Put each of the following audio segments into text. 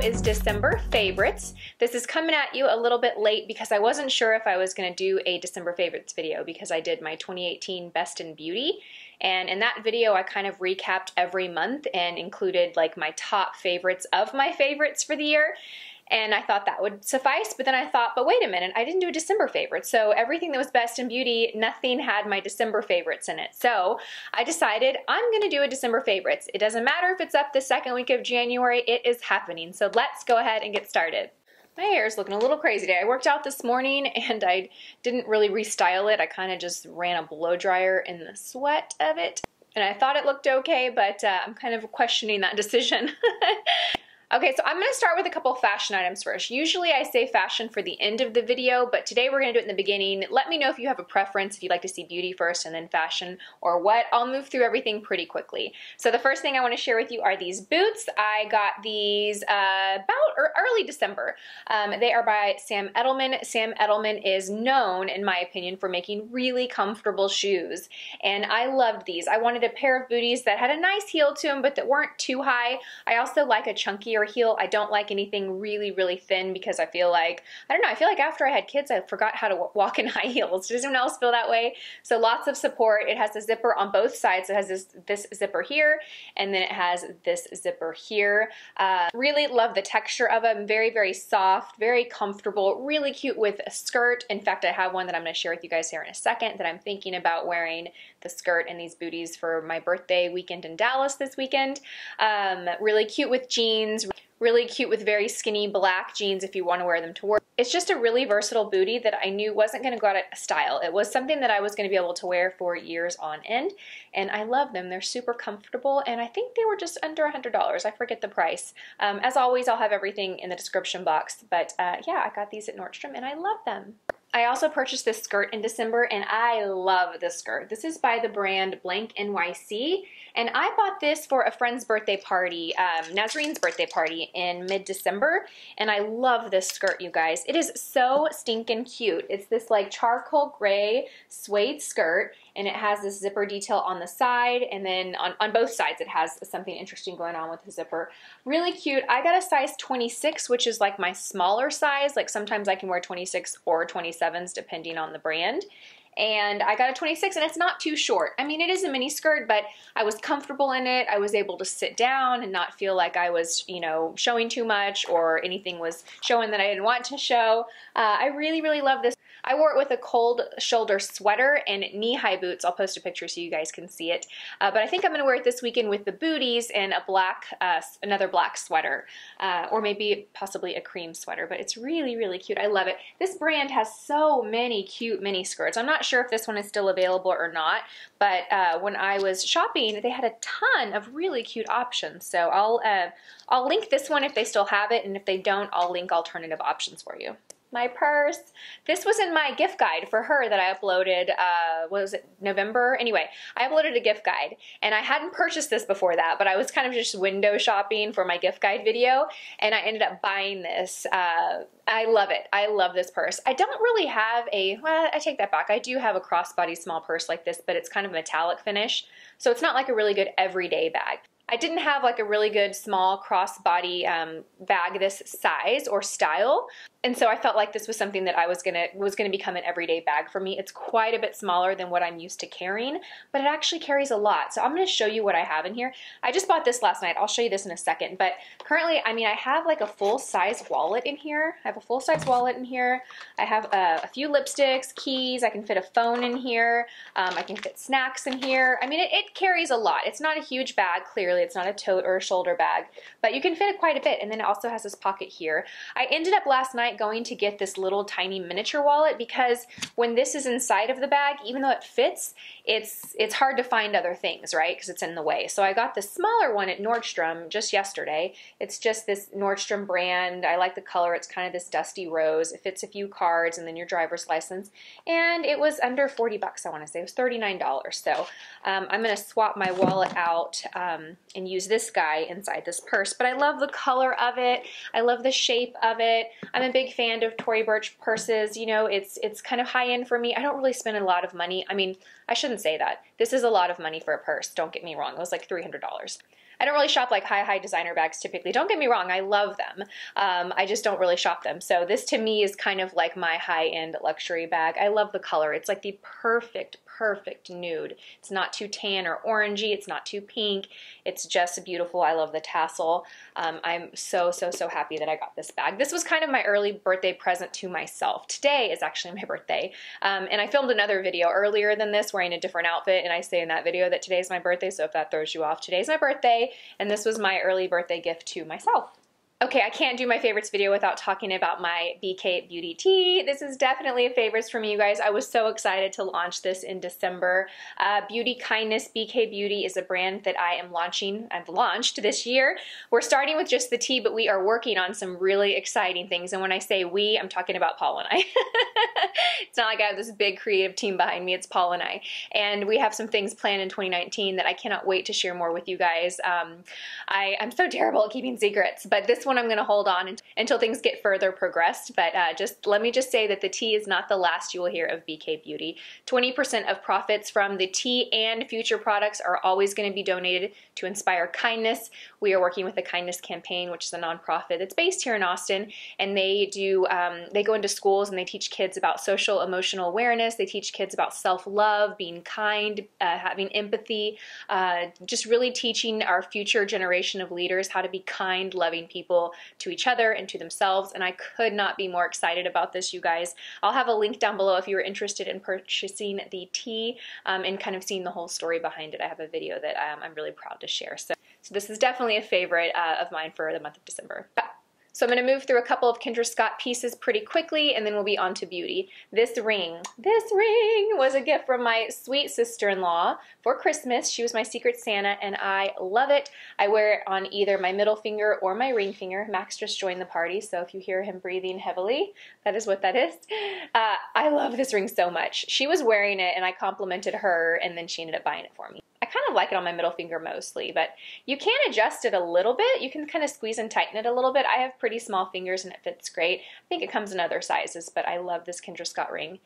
is December favorites. This is coming at you a little bit late because I wasn't sure if I was going to do a December favorites video because I did my 2018 Best in Beauty. And in that video, I kind of recapped every month and included like my top favorites of my favorites for the year. And I thought that would suffice, but then I thought, but wait a minute, I didn't do a December favorite. So everything that was Best in Beauty, nothing had my December favorites in it. So I decided I'm gonna do a December favorites. It doesn't matter if it's up the second week of January, it is happening. So let's go ahead and get started. My hair is looking a little crazy today. I worked out this morning and I didn't really restyle it. I kind of just ran a blow dryer in the sweat of it. And I thought it looked okay, but I'm kind of questioning that decision. Okay, so I'm going to start with a couple fashion items first. Usually I say fashion for the end of the video, but today we're going to do it in the beginning. Let me know if you have a preference, if you'd like to see beauty first and then fashion or what. I'll move through everything pretty quickly. So the first thing I want to share with you are these boots. I got these early December. They are by Sam Edelman. Sam Edelman is known, in my opinion, for making really comfortable shoes. And I loved these. I wanted a pair of booties that had a nice heel to them, but that weren't too high. I also like a chunkier heel. I don't like anything really, really thin because I feel like, I don't know, I feel like after I had kids, I forgot how to walk in high heels. Does anyone else feel that way? So lots of support. It has a zipper on both sides. It has this zipper here, and then it has this zipper here. Really love the texture of them. Very, very soft, very comfortable, really cute with a skirt. In fact, I have one that I'm going to share with you guys here in a second that I'm thinking about wearing the skirt and these booties for my birthday weekend in Dallas this weekend. Really cute with jeans. Really cute with very skinny black jeans if you want to wear them to work. It's just a really versatile booty that I knew wasn't going to go out of style. It was something that I was going to be able to wear for years on end, and I love them. They're super comfortable, and I think they were just under $100. I forget the price. As always, I'll have everything in the description box, but yeah, I got these at Nordstrom, and I love them. I also purchased this skirt in December, and I love this skirt. This is by the brand Blanc NYC, and I bought this for a friend's birthday party, Nazrine's birthday party in mid-December, and I love this skirt, you guys. It is so stinking cute. It's this like charcoal gray suede skirt, and it has this zipper detail on the side, and then on both sides it has something interesting going on with the zipper. Really cute. I got a size 26, which is like my smaller size. Like sometimes I can wear 26 or 27s depending on the brand. And I got a 26, and it's not too short. I mean, it is a mini skirt, but I was comfortable in it. I was able to sit down and not feel like I was, you know, showing too much or anything was showing that I didn't want to show. I really, really love this. I wore it with a cold shoulder sweater and knee-high boots. I'll post a picture so you guys can see it. But I think I'm going to wear it this weekend with the booties and a black, another black sweater, or maybe possibly a cream sweater. But it's really, really cute. I love it. This brand has so many cute mini skirts. I'm not sure if this one is still available or not, but when I was shopping, they had a ton of really cute options. So I'll link this one if they still have it, and if they don't, I'll link alternative options for you. My purse. This was in my gift guide for her that I uploaded, what was it, November? Anyway, I uploaded a gift guide, and I hadn't purchased this before that, but I was kind of just window shopping for my gift guide video, and I ended up buying this. I love it. I love this purse. I don't really have well, I take that back. I do have a crossbody small purse like this, but it's kind of metallic finish, so it's not like a really good everyday bag. I didn't have like a really good small crossbody bag this size or style, and so I felt like this was something that I was gonna become an everyday bag for me. It's quite a bit smaller than what I'm used to carrying, but it actually carries a lot. So I'm gonna show you what I have in here. I just bought this last night. I'll show you this in a second, but currently, I mean, I have like a full-size wallet in here. I have a full-size wallet in here. I have a few lipsticks, keys. I can fit a phone in here. I can fit snacks in here. I mean, it carries a lot. It's not a huge bag, clearly. It's not a tote or a shoulder bag, but you can fit it quite a bit. And then it also has this pocket here. I ended up last night going to get this little tiny miniature wallet because when this is inside of the bag, even though it fits, it's hard to find other things, right? Because it's in the way. So I got the smaller one at Nordstrom just yesterday. It's just this Nordstrom brand. I like the color. It's kind of this dusty rose. It fits a few cards and then your driver's license. And it was under 40 bucks, I want to say. It was $39. So I'm going to swap my wallet out and use this guy inside this purse. But I love the color of it. I love the shape of it. I'm a big fan of Tory Burch purses. You know, it's kind of high end for me. I don't really spend a lot of money. I mean, I shouldn't say that. This is a lot of money for a purse. Don't get me wrong. It was like $300. I don't really shop like high designer bags typically. Don't get me wrong, I love them. I just don't really shop them. So this to me is kind of like my high-end luxury bag. I love the color. It's like the perfect nude. It's not too tan or orangey. It's not too pink. It's just beautiful. I love the tassel. I'm so happy that I got this bag. This was kind of my early birthday present to myself. Today is actually my birthday. And I filmed another video earlier than this wearing a different outfit, and I say in that video that today's my birthday, so if that throws you off, today's my birthday, and this was my early birthday gift to myself. Okay, I can't do my favorites video without talking about my BK Beauty tea. This is definitely a favorites for me, you guys. I was so excited to launch this in December. Beauty Kindness BK Beauty is a brand that I am launching. I've launched this year. We're starting with just the tea, but we are working on some really exciting things. And when I say we, I'm talking about Paul and I. It's not like I have this big creative team behind me. It's Paul and I. And we have some things planned in 2019 that I cannot wait to share more with you guys. I'm so terrible at keeping secrets, but this one I'm going to hold on until things get further progressed. But let me just say that the tea is not the last you will hear of BK Beauty. 20% of profits from the tea and future products are always going to be donated to inspire kindness. We are working with the Kindness Campaign, which is a nonprofit that's based here in Austin, and they go into schools and they teach kids about social emotional awareness. They teach kids about self-love, being kind, having empathy, just really teaching our future generation of leaders how to be kind, loving people to each other and to themselves, and I could not be more excited about this, you guys. I'll have a link down below if you are interested in purchasing the tea and kind of seeing the whole story behind it. I have a video that I'm really proud to share. So this is definitely a favorite of mine for the month of December. So I'm going to move through a couple of Kendra Scott pieces pretty quickly, and then we'll be on to beauty. This ring was a gift from my sweet sister-in-law for Christmas. She was my secret Santa, and I love it. I wear it on either my middle finger or my ring finger. Max just joined the party, so if you hear him breathing heavily, that is what that is. I love this ring so much. She was wearing it, and I complimented her, and then she ended up buying it for me. I kind of like it on my middle finger mostly, but you can adjust it a little bit. You can kind of squeeze and tighten it a little bit. I have pretty small fingers and it fits great. I think it comes in other sizes, but I love this Kendra Scott ring.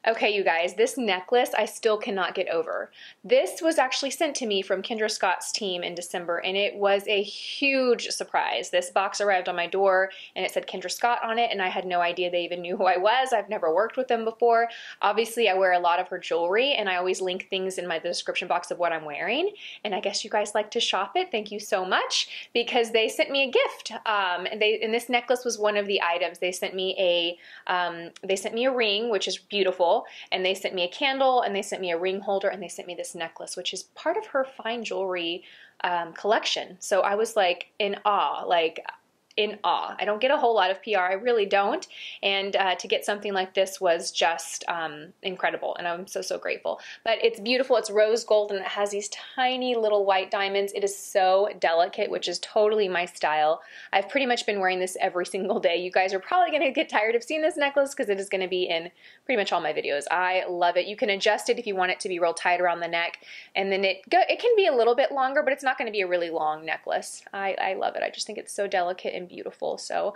Okay, you guys, this necklace I still cannot get over. This was actually sent to me from Kendra Scott's team in December, and it was a huge surprise. This box arrived on my door, and it said Kendra Scott on it, and I had no idea they even knew who I was. I've never worked with them before. Obviously, I wear a lot of her jewelry, and I always link things in the description box of what I'm wearing, and I guess you guys like to shop it. Thank you so much, because they sent me a gift, and this necklace was one of the items. They sent me a ring, which is beautiful. And they sent me a candle, and they sent me a ring holder, and they sent me this necklace, which is part of her fine jewelry collection. So I was like in awe, I don't get a whole lot of PR, I really don't, and to get something like this was just incredible, and I'm so grateful. But it's beautiful, it's rose gold, and it has these tiny little white diamonds. It is so delicate, which is totally my style. I've pretty much been wearing this every single day. You guys are probably going to get tired of seeing this necklace because it is going to be in pretty much all my videos. I love it. You can adjust it if you want it to be real tight around the neck, and then it can be a little bit longer, but it's not going to be a really long necklace. I love it. I just think it's so delicate and beautiful. So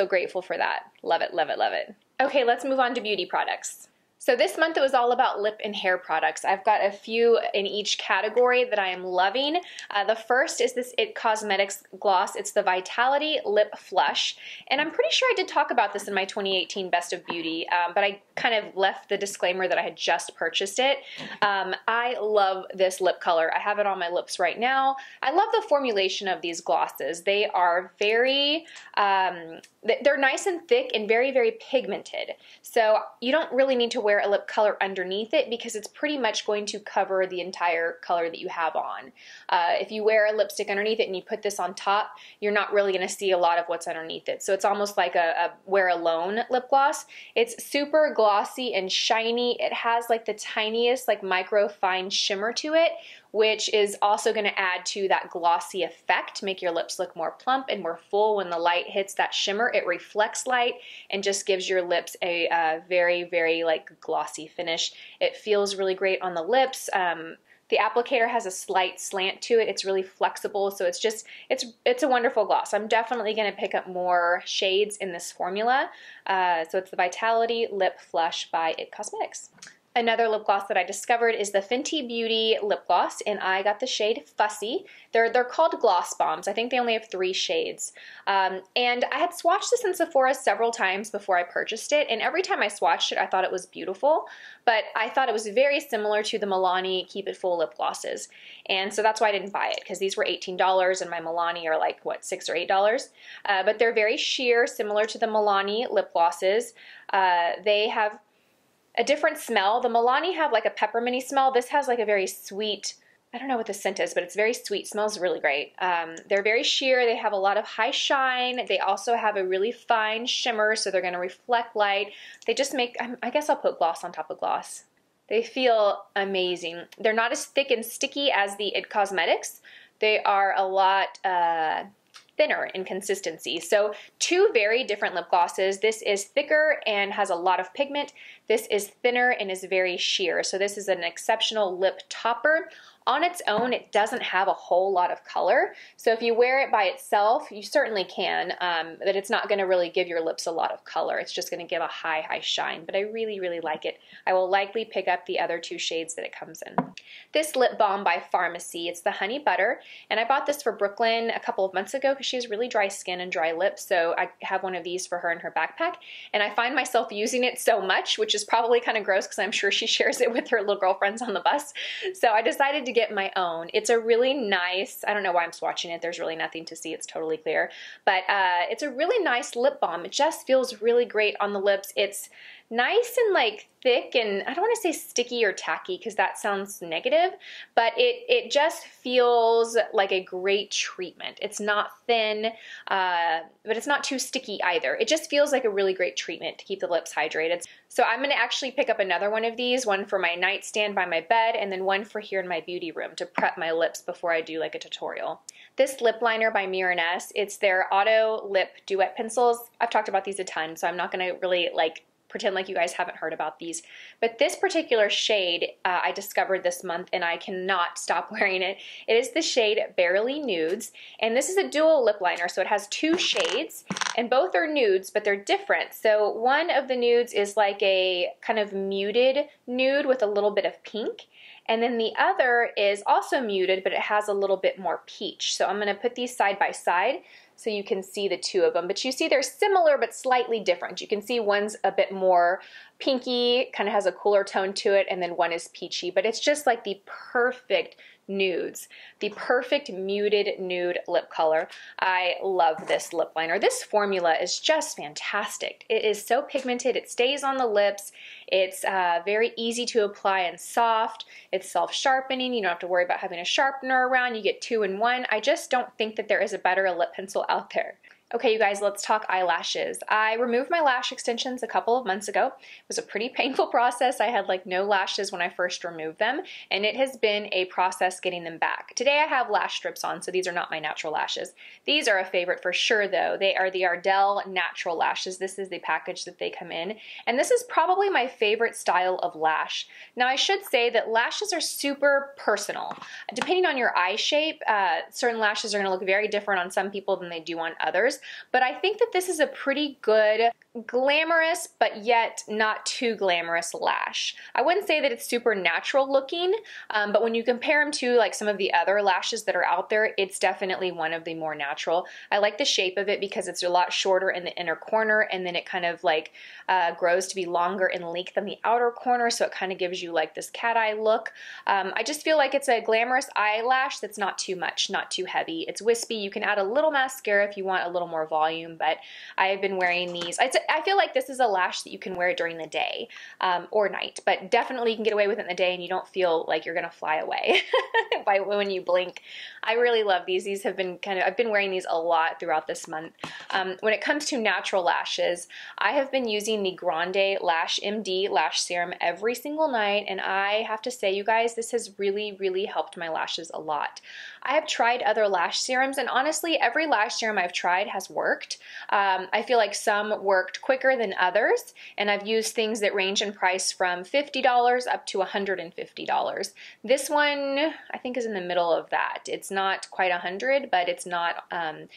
grateful for that. Love it, love it, love it. Okay, let's move on to beauty products. So this month it was all about lip and hair products. I've got a few in each category that I am loving. The first is this IT Cosmetics gloss. It's the Vitality Lip Flush. And I'm pretty sure I did talk about this in my 2018 Best of Beauty, but I kind of left the disclaimer that I had just purchased it. I love this lip color. I have it on my lips right now. I love the formulation of these glosses. They are very, they're nice and thick and very pigmented. So you don't really need to wear a lip color underneath it because it's pretty much going to cover the entire color that you have on. If you wear a lipstick underneath it and you put this on top, you're not really going to see a lot of what's underneath it. So it's almost like a wear alone lip gloss. It's super glossy and shiny. It has like the tiniest like micro fine shimmer to it, which is also going to add to that glossy effect, make your lips look more plump and more full. When the light hits that shimmer, it reflects light and just gives your lips a very like glossy finish. It feels really great on the lips. The applicator has a slight slant to it. It's really flexible, so it's a wonderful gloss. I'm definitely going to pick up more shades in this formula. So it's the Vitality Lip Flush by IT Cosmetics. Another lip gloss that I discovered is the Fenty Beauty lip gloss, and I got the shade Fussy. They're called gloss bombs. I think they only have 3 shades. And I had swatched this in Sephora several times before I purchased it, and every time I swatched it, I thought it was beautiful, but I thought it was very similar to the Milani Keep It Full lip glosses. And so that's why I didn't buy it, because these were $18 and my Milani are like, what, $6 or $8? But they're very sheer, similar to the Milani lip glosses. They have a different smell. The Milani have like a pepperminty smell. This has like a very sweet, I don't know what the scent is, but it's very sweet. Smells really great. They're very sheer. They have a lot of high shine. They also have a really fine shimmer, so they're going to reflect light. They just make, I guess I'll put gloss on top of gloss. They feel amazing. They're not as thick and sticky as the IT Cosmetics. They are a lot thinner in consistency. So 2 very different lip glosses. This is thicker and has a lot of pigment. This is thinner and is very sheer. So this is an exceptional lip topper. On its own, it doesn't have a whole lot of color. So if you wear it by itself, you certainly can, but it's not gonna really give your lips a lot of color. It's just gonna give a high, high shine, but I really, really like it. I will likely pick up the other 2 shades that it comes in. This lip balm by Pharmacy, it's the Honey Butter, and I bought this for Brooklyn a couple of months ago because she has really dry skin and dry lips, so I have one of these for her in her backpack, and I find myself using it so much, which is probably kind of gross because I'm sure she shares it with her little girlfriends on the bus. So I decided to get my own. It's a really nice, I don't know why I'm swatching it, there's really nothing to see, it's totally clear, but it's a really nice lip balm. It just feels really great on the lips. It's nice and like thick, and I don't want to say sticky or tacky because that sounds negative, but it just feels like a great treatment. It's not thin, but it's not too sticky either. It just feels like a really great treatment to keep the lips hydrated. So I'm going to actually pick up another one of these, one for my nightstand by my bed, and then one for here in my beauty room to prep my lips before I do like a tutorial. This lip liner by Mira&S, it's their Auto Lip Duet Pencils. I've talked about these a ton, so I'm not going to really like pretend like you guys haven't heard about these. But this particular shade I discovered this month and I cannot stop wearing it. It is the shade Barely Nudes, and this is a dual lip liner, so it has 2 shades and both are nudes, but they're different. So one of the nudes is like a kind of muted nude with a little bit of pink, and then the other is also muted, but it has a little bit more peach. So I'm going to put these side by side so you can see the 2 of them. But you see they're similar but slightly different. You can see one's a bit more pinky, kind of has a cooler tone to it, and then one is peachy. But it's just like the perfect nudes, the perfect muted nude lip color. I love this lip liner. This formula is just fantastic. It is so pigmented, it stays on the lips, it's very easy to apply and soft, it's self-sharpening, you don't have to worry about having a sharpener around, you get 2 in 1. I just don't think that there is a better lip pencil out there. Okay, you guys, let's talk eyelashes. I removed my lash extensions a couple of months ago. It was a pretty painful process. I had like no lashes when I first removed them, and it has been a process getting them back. Today I have lash strips on, so these are not my natural lashes. These are a favorite for sure though. They are the Ardell Natural Lashes. This is the package that they come in, and this is probably my favorite style of lash. Now I should say that lashes are super personal. Depending on your eye shape, certain lashes are gonna look very different on some people than they do on others. But I think that this is a pretty good, glamorous, but yet not too glamorous lash. I wouldn't say that it's super natural looking, but when you compare them to like some of the other lashes that are out there, it's definitely one of the more natural. I like the shape of it because it's a lot shorter in the inner corner, and then it kind of like grows to be longer in length than the outer corner, so it kind of gives you like this cat eye look. I just feel like it's a glamorous eyelash that's not too much, not too heavy. It's wispy. You can add a little mascara if you want a little more volume, but I have been wearing these. I feel like this is a lash that you can wear during the day or night, but definitely you can get away with it in the day and you don't feel like you're gonna fly away by when you blink. I really love these. These have been I've been wearing these a lot throughout this month. When it comes to natural lashes, I have been using the Grande Lash MD Lash Serum every single night, and I have to say, you guys, this has really, really helped my lashes a lot. I have tried other lash serums, and honestly, every lash serum I've tried has worked. I feel like some work worked quicker than others, and I've used things that range in price from $50 up to $150. This one I think is in the middle of that. It's not quite $100, but it's not.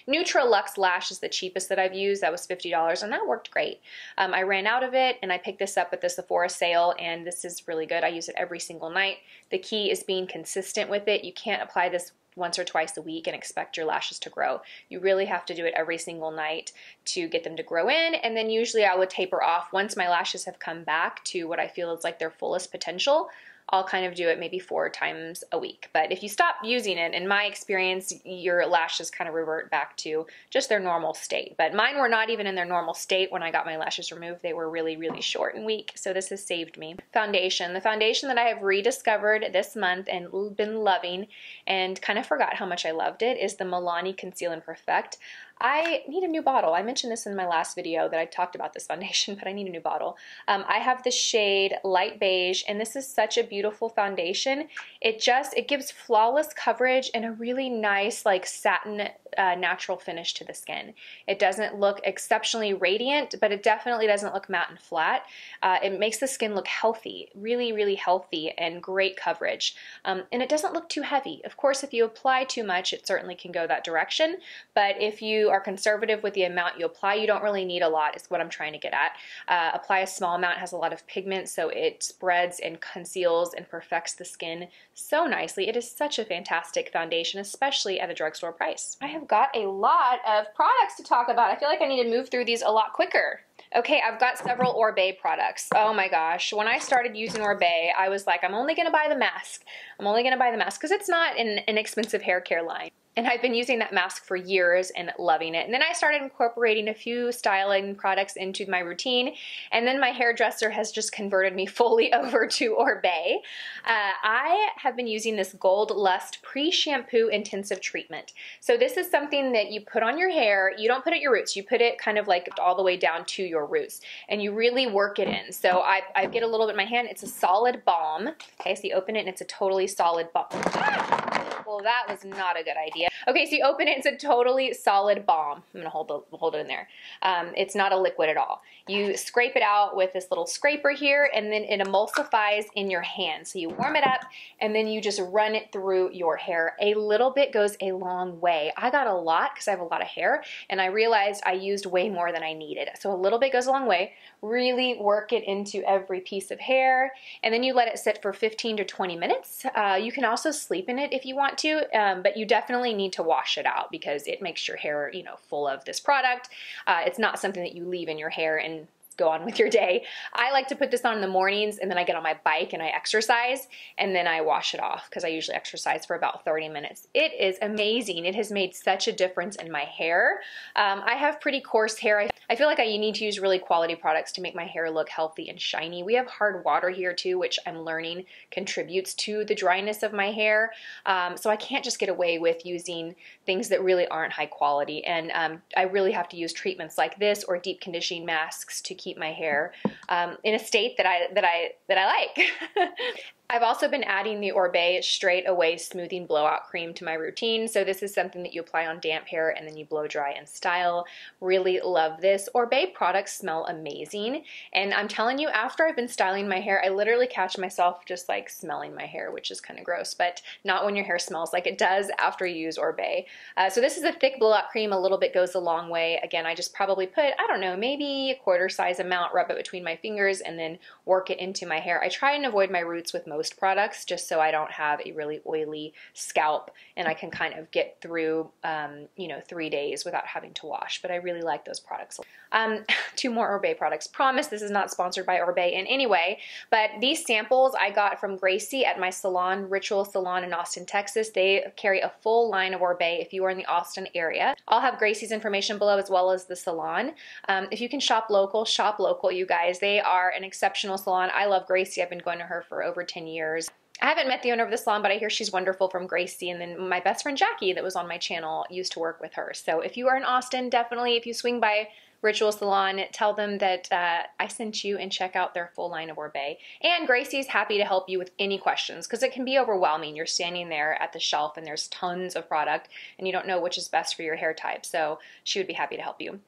Neutral Luxe Lash is the cheapest that I've used. That was $50, and that worked great. I ran out of it, and I picked this up at the Sephora sale, and this is really good. I use it every single night. The key is being consistent with it. You can't apply this once or twice a week and expect your lashes to grow. You really have to do it every single night to get them to grow in, and then usually I would taper off once my lashes have come back to what I feel is like their fullest potential. I'll kind of do it maybe 4 times a week. But if you stop using it, in my experience, your lashes kind of revert back to just their normal state. But mine were not even in their normal state when I got my lashes removed. They were really, really short and weak, so this has saved me. Foundation. The foundation that I have rediscovered this month and been loving and kind of forgot how much I loved it is the Milani Conceal and Perfect. I need a new bottle. I mentioned this in my last video that I talked about this foundation, but I need a new bottle. I have the shade Light Beige, and this is such a beautiful foundation. It gives flawless coverage and a really nice like satin natural finish to the skin. It doesn't look exceptionally radiant, but it definitely doesn't look matte and flat. It makes the skin look healthy, really, really healthy, and great coverage. And it doesn't look too heavy. Of course, if you apply too much, it certainly can go that direction, but if you are conservative with the amount you apply, you don't really need a lot, is what I'm trying to get at. Apply a small amount. It has a lot of pigment, so it spreads and conceals and perfects the skin so nicely. It is such a fantastic foundation, especially at a drugstore price. I have got a lot of products to talk about. I feel like I need to move through these a lot quicker. Okay, I've got several Oribe products. Oh my gosh, when I started using Oribe, I was like, I'm only gonna buy the mask. I'm only gonna buy the mask because it's not an inexpensive hair care line. And I've been using that mask for years and loving it. And then I started incorporating a few styling products into my routine. And then my hairdresser has just converted me fully over to Oribe. I have been using this Gold Lust Pre-Shampoo Intensive Treatment. So this is something that you put on your hair. You don't put it at your roots. You put it kind of like all the way down to your roots. And you really work it in. So I get a little bit in my hand. It's a solid balm. Okay, so you open it and it's a totally solid balm. Well, that was not a good idea. Okay, so you open it, it's a totally solid balm. I'm gonna hold it in there. It's not a liquid at all. You scrape it out with this little scraper here, and then it emulsifies in your hand. So you warm it up, and then you just run it through your hair. A little bit goes a long way. I got a lot because I have a lot of hair, and I realized I used way more than I needed. So a little bit goes a long way. Really work it into every piece of hair, and then you let it sit for 15 to 20 minutes. You can also sleep in it if you want to, but you definitely need to wash it out because it makes your hair, you know, full of this product. It's not something that you leave in your hair and go on with your day. I like to put this on in the mornings, and then I get on my bike and I exercise, and then I wash it off because I usually exercise for about 30 minutes. It is amazing. It has made such a difference in my hair. I have pretty coarse hair. I feel like I need to use really quality products to make my hair look healthy and shiny. We have hard water here too, which I'm learning contributes to the dryness of my hair. So I can't just get away with using things that really aren't high quality. And I really have to use treatments like this or deep conditioning masks to keep my hair in a state that I like. I've also been adding the Oribe Straight Away Smoothing Blowout Cream to my routine. So this is something that you apply on damp hair and then you blow dry and style. Really love this. Oribe products smell amazing. And I'm telling you, after I've been styling my hair, I literally catch myself just like smelling my hair, which is kind of gross, but not when your hair smells like it does after you use Oribe. So this is a thick blowout cream. A little bit goes a long way. Again, I just probably put, I don't know, maybe a quarter size amount, rub it between my fingers and then work it into my hair. I try and avoid my roots with most products just so I don't have a really oily scalp and I can kind of get through, you know, 3 days without having to wash, but I really like those products. 2 more Oribe products. Promise this is not sponsored by Oribe in any way, but these samples I got from Gracie at my salon, Ritual Salon in Austin, Texas. They carry a full line of Oribe if you are in the Austin area. I'll have Gracie's information below as well as the salon. If you can shop local, you guys. They are an exceptional salon. I love Gracie. I've been going to her for over 10 years. I haven't met the owner of the salon, but I hear she's wonderful from Gracie, and then my best friend Jackie that was on my channel used to work with her. So if you are in Austin, definitely if you swing by Ritual Salon, tell them that I sent you and check out their full line of Oribe. And Gracie's happy to help you with any questions because it can be overwhelming. You're standing there at the shelf and there's tons of product and you don't know which is best for your hair type. So she would be happy to help you.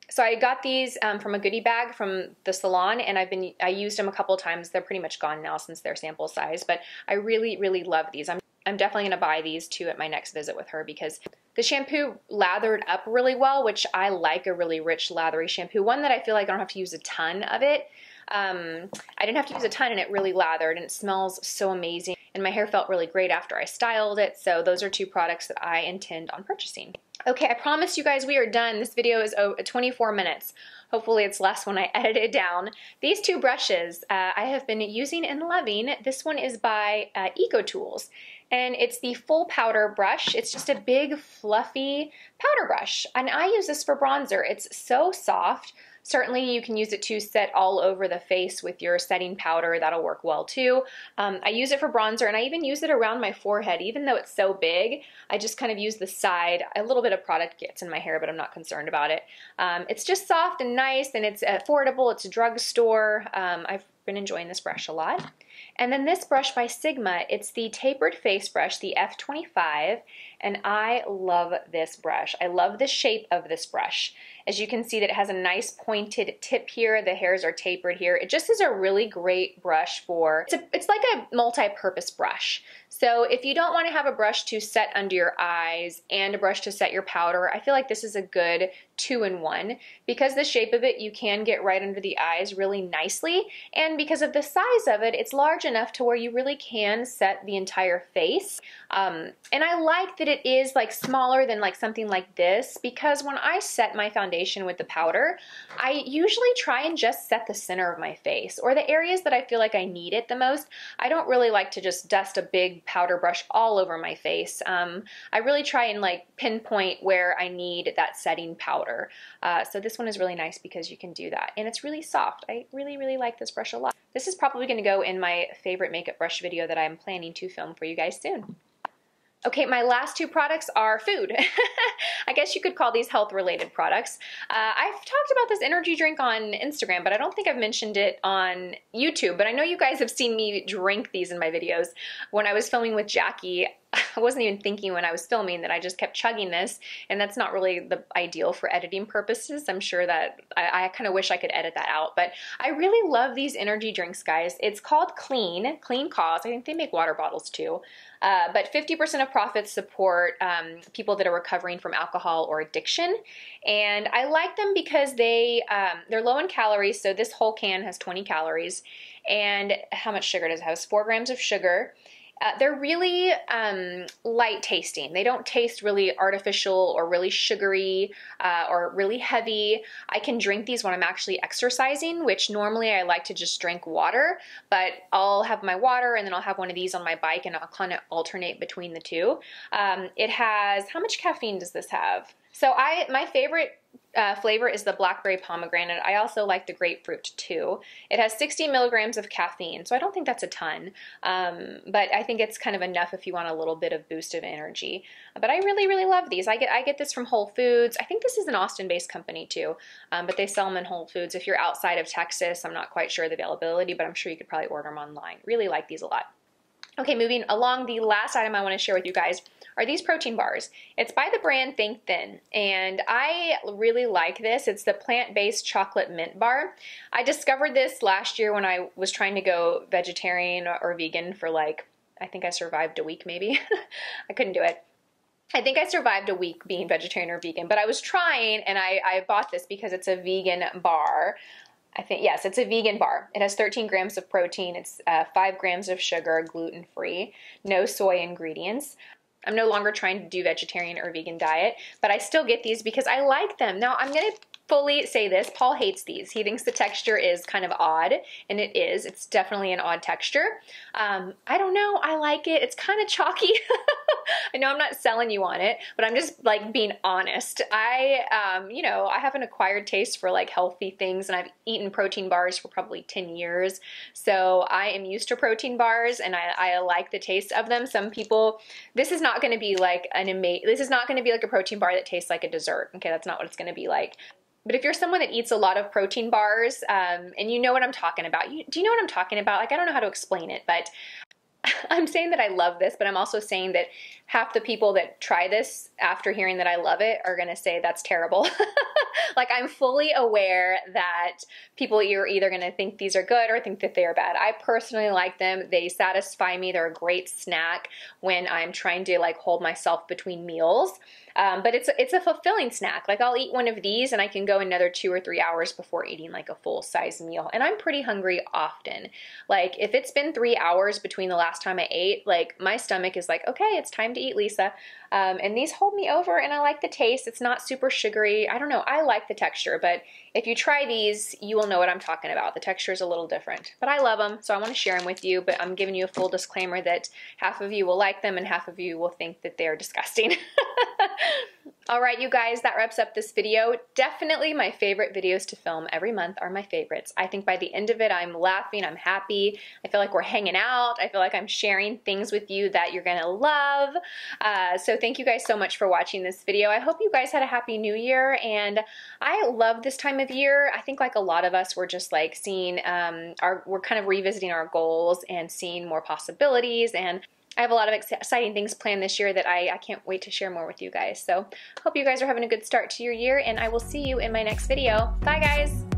So I got these from a goodie bag from the salon, and I used them a couple of times. They're pretty much gone now since they're sample size, but I really, really love these. I'm definitely gonna buy these too at my next visit with her because the shampoo lathered up really well, which I like a really rich lathery shampoo. One that I feel like I don't have to use a ton of it. I didn't have to use a ton and it really lathered and it smells so amazing. And my hair felt really great after I styled it. So those are two products that I intend on purchasing. Okay, I promise you guys we are done. This video is 24 minutes. Hopefully it's less when I edit it down. These two brushes I have been using and loving. This one is by Eco Tools, and it's the full powder brush. It's just a big fluffy powder brush, and I use this for bronzer. It's so soft. Certainly you can use it to set all over the face with your setting powder. That'll work well too. I use it for bronzer, and I even use it around my forehead. Even though it's so big, I just kind of use the side. A little bit of product gets in my hair, but I'm not concerned about it. It's just soft and nice, and it's affordable. It's a drugstore. I've been enjoying this brush a lot. And then this brush by Sigma, it's the tapered face brush, the F25, and I love this brush. I love the shape of this brush. As you can see that it has a nice pointed tip here, the hairs are tapered here. It just is a really great brush for, it's like a multi-purpose brush. So if you don't want to have a brush to set under your eyes and a brush to set your powder, I feel like this is a good two-in-one. Because the shape of it, you can get right under the eyes really nicely, and because of the size of it, it's large enough to where you really can set the entire face. And I like that it is like smaller than like something like this, because when I set my foundation with the powder, I usually try and just set the center of my face or the areas that I feel like I need it the most. I don't really like to just dust a big powder brush all over my face. I really try and like pinpoint where I need that setting powder. So this one is really nice because you can do that, and it's really soft. I really, really like this brush a lot. This is probably going to go in my favorite makeup brush video that I'm planning to film for you guys soon. Okay, my last two products are food. I guess you could call these health-related products. I've talked about this energy drink on Instagram, but I don't think I've mentioned it on YouTube. But I know you guys have seen me drink these in my videos. When I was filming with Jackie, I wasn't even thinking when I was filming that I just kept chugging this, and that's not really the ideal for editing purposes. I'm sure that I kind of wish I could edit that out, but I really love these energy drinks, guys. It's called COLLEEN, Clean Cause. I think they make water bottles too. But 50% of profits support people that are recovering from alcohol or addiction. And I like them because they're low in calories. So this whole can has 20 calories. And how much sugar does it have? It's 4 grams of sugar. They're really light tasting. They don't taste really artificial or really sugary or really heavy. I can drink these when I'm actually exercising, which normally I like to just drink water, but I'll have my water and then I'll have one of these on my bike, and I'll kind of alternate between the two. It has, how much caffeine does this have? So my favorite flavor is the blackberry pomegranate. I also like the grapefruit too. It has 60 milligrams of caffeine, so I don't think that's a ton, but I think it's kind of enough if you want a little bit of boost of energy. But I really, really love these. I get this from Whole Foods. I think this is an Austin-based company too, but they sell them in Whole Foods. If you're outside of Texas, I'm not quite sure the availability, but I'm sure you could probably order them online. Really like these a lot. Okay, moving along, the last item I want to share with you guys are these protein bars. It's by the brand Think Thin, and I really like this. It's the plant-based chocolate mint bar. I discovered this last year when I was trying to go vegetarian or vegan for like, I think I survived a week maybe. I couldn't do it. I think I survived a week being vegetarian or vegan, but I was trying, and I bought this because it's a vegan bar. I think, yes, it's a vegan bar. It has 13 grams of protein. It's 5 grams of sugar, gluten-free, no soy ingredients. I'm no longer trying to do vegetarian or vegan diet, but I still get these because I like them. Now, I'm going to fully say this. Paul hates these. He thinks the texture is kind of odd, and it is. It's definitely an odd texture. I don't know. I like it. It's kind of chalky. I know I'm not selling you on it, but I'm just like being honest. You know, I have an acquired taste for like healthy things, and I've eaten protein bars for probably 10 years. So I am used to protein bars, and I like the taste of them. Some people, this is not going to be like this is not going to be like a protein bar that tastes like a dessert. Okay, that's not what it's going to be like. But if you're someone that eats a lot of protein bars, and you know what I'm talking about, do you know what I'm talking about? Like, I don't know how to explain it, but I'm saying that I love this, but I'm also saying that half the people that try this after hearing that I love it are gonna say that's terrible. Like, I'm fully aware that people are either gonna think these are good or think that they are bad. I personally like them. They satisfy me. They're a great snack when I'm trying to like hold myself between meals. But it's a fulfilling snack. Like, I'll eat one of these and I can go another 2 or 3 hours before eating like a full-size meal. And I'm pretty hungry often. Like, if it's been 3 hours between the last time I ate, like, my stomach is like, okay, it's time to eat, Lisa. And these hold me over, and I like the taste. It's not super sugary. I don't know. I like the texture, but if you try these, you will know what I'm talking about. The texture is a little different, but I love them, so I want to share them with you, but I'm giving you a full disclaimer that half of you will like them and half of you will think that they're disgusting. All right, you guys, that wraps up this video. Definitely my favorite videos to film every month are my favorites. I think by the end of it, I'm laughing, I'm happy. I feel like we're hanging out. I feel like I'm sharing things with you that you're gonna love. So thank you guys so much for watching this video. I hope you guys had a happy new year, and I love this time of year. I think like a lot of us, we're just like seeing, we're kind of revisiting our goals and seeing more possibilities, and I have a lot of exciting things planned this year that I can't wait to share more with you guys. So hope you guys are having a good start to your year, and I will see you in my next video. Bye, guys.